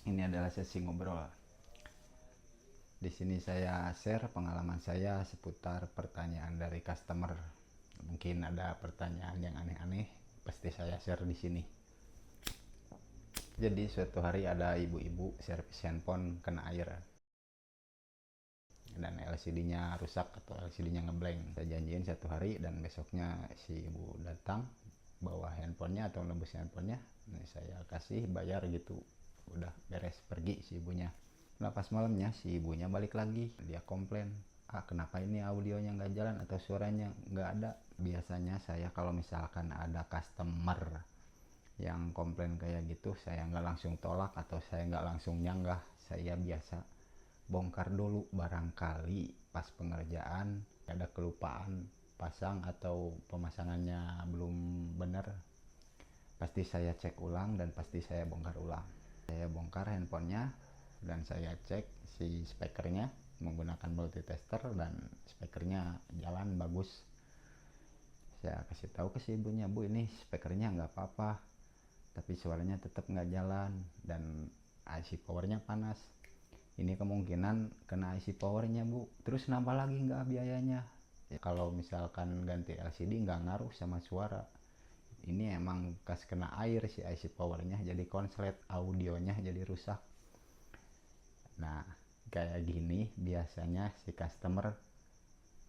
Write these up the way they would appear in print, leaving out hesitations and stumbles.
Ini adalah sesi ngobrol. Di sini saya share pengalaman saya seputar pertanyaan dari customer. Mungkin ada pertanyaan yang aneh-aneh, pasti saya share di sini. Jadi suatu hari ada ibu-ibu servis handphone kena air dan LCD-nya rusak atau LCD-nya ngeblank. Saya janjiin satu hari dan besoknya si ibu datang bawa handphonenya atau nebus handphonenya. Nah, saya kasih bayar gitu, udah beres pergi si ibunya. Nah pas malamnya si ibunya balik lagi, dia komplain, kenapa ini audionya nggak jalan atau suaranya nggak ada. Biasanya saya kalau misalkan ada customer yang komplain kayak gitu, saya nggak langsung tolak atau saya nggak langsung nyanggah. Saya biasa bongkar dulu, barangkali pas pengerjaan ada kelupaan pasang atau pemasangannya belum benar. Pasti saya cek ulang dan pasti saya bongkar ulang. Saya bongkar handphonenya dan saya cek si speakernya menggunakan multitester dan speakernya jalan bagus. Saya kasih tahu ke si ibunya, bu ini speakernya nggak apa-apa tapi suaranya tetap nggak jalan dan IC powernya panas. Ini kemungkinan kena IC powernya bu, terus nambah lagi nggak biayanya. Ya, kalau misalkan ganti LCD nggak ngaruh sama suara, ini emang kas kena air si IC powernya jadi konslet, audionya jadi rusak. Nah kayak gini biasanya si customer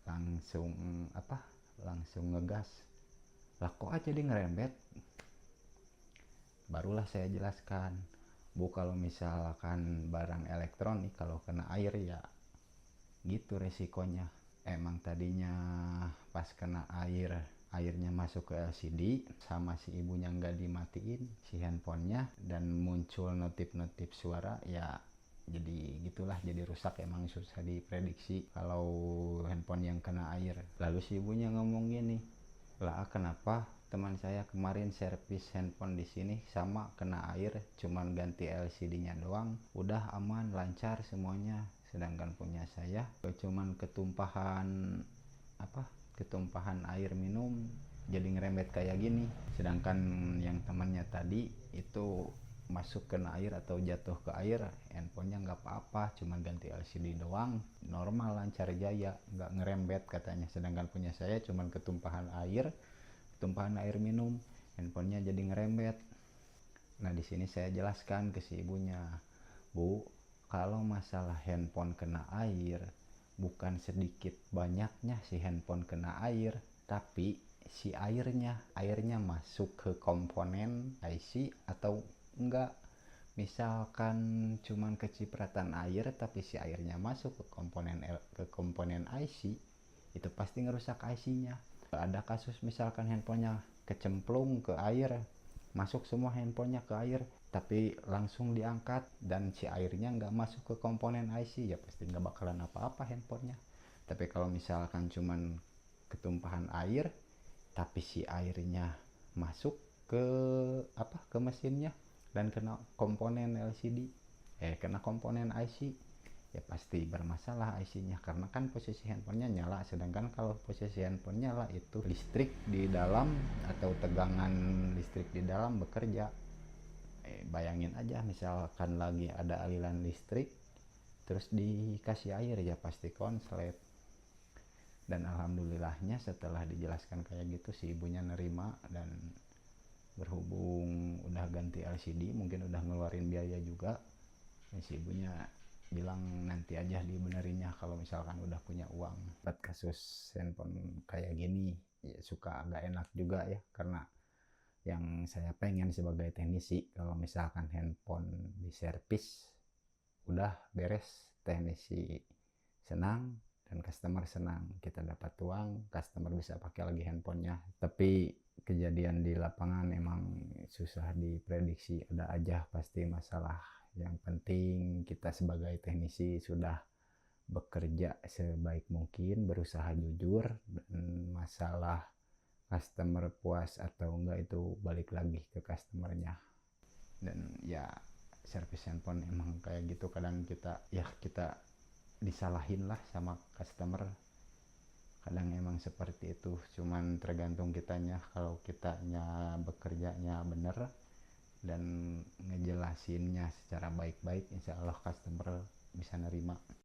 langsung langsung ngegas, lah kok aja dia ngerembet. Barulah saya jelaskan, bu kalau misalkan barang elektronik kalau kena air ya gitu resikonya. Emang tadinya pas kena airnya masuk ke LCD sama si ibunya nggak dimatiin si handphonenya dan muncul notif-notif suara, ya jadi gitulah, jadi rusak. Emang susah diprediksi kalau handphone yang kena air. Lalu si ibunya ngomong gini, lah kenapa teman saya kemarin servis handphone di sini sama kena air, cuman ganti LCD-nya doang, udah aman lancar semuanya, sedangkan punya saya cuman ketumpahan air minum jadi ngerembet kayak gini. Sedangkan yang temannya tadi itu masuk kena air atau jatuh ke air, handphonenya nggak apa-apa, cuma ganti LCD doang, normal lancar jaya, nggak ngerembet katanya. Sedangkan punya saya cuma tumpahan air minum, handphonenya jadi ngerembet. Nah di sini saya jelaskan ke si ibunya, bu kalau masalah handphone kena air bukan sedikit banyaknya si handphone kena air, tapi si airnya masuk ke komponen IC atau enggak. Misalkan cuman kecipratan air tapi si airnya masuk ke komponen IC, itu pasti ngerusak IC-nya. Ada kasus misalkan handphonenya kecemplung ke air, masuk semua handphonenya ke air, tapi langsung diangkat dan si airnya nggak masuk ke komponen IC, ya pasti nggak bakalan apa-apa handphonenya. Tapi kalau misalkan cuman ketumpahan air tapi si airnya masuk ke mesinnya dan kena komponen LCD, kena komponen IC, ya pasti bermasalah IC-nya, karena kan posisi handphonenya nyala. Sedangkan kalau posisi handphone nyala itu listrik di dalam atau tegangan listrik di dalam bekerja. Bayangin aja misalkan lagi ada aliran listrik terus dikasih air, ya pasti konslet. Dan alhamdulillahnya setelah dijelaskan kayak gitu si ibunya nerima, dan berhubung udah ganti LCD mungkin udah ngeluarin biaya juga, si ibunya bilang nanti aja dibenerinnya kalau misalkan udah punya uang. Buat kasus handphone kayak gini ya suka agak enak juga ya, karena yang saya pengen sebagai teknisi kalau misalkan handphone di servis udah beres, teknisi senang dan customer senang, kita dapat uang, customer bisa pakai lagi handphonenya. Tapi kejadian di lapangan emang susah diprediksi, ada aja pasti masalah. Yang penting kita sebagai teknisi sudah bekerja sebaik mungkin, berusaha jujur, dan masalah customer puas atau enggak itu balik lagi ke customernya. Dan ya servis handphone emang kayak gitu, kadang kita disalahin lah sama customer, kadang emang seperti itu. Cuman tergantung kitanya, kalau kitanya bekerjanya bener dan ngejelasinnya secara baik-baik, insya Allah customer bisa nerima.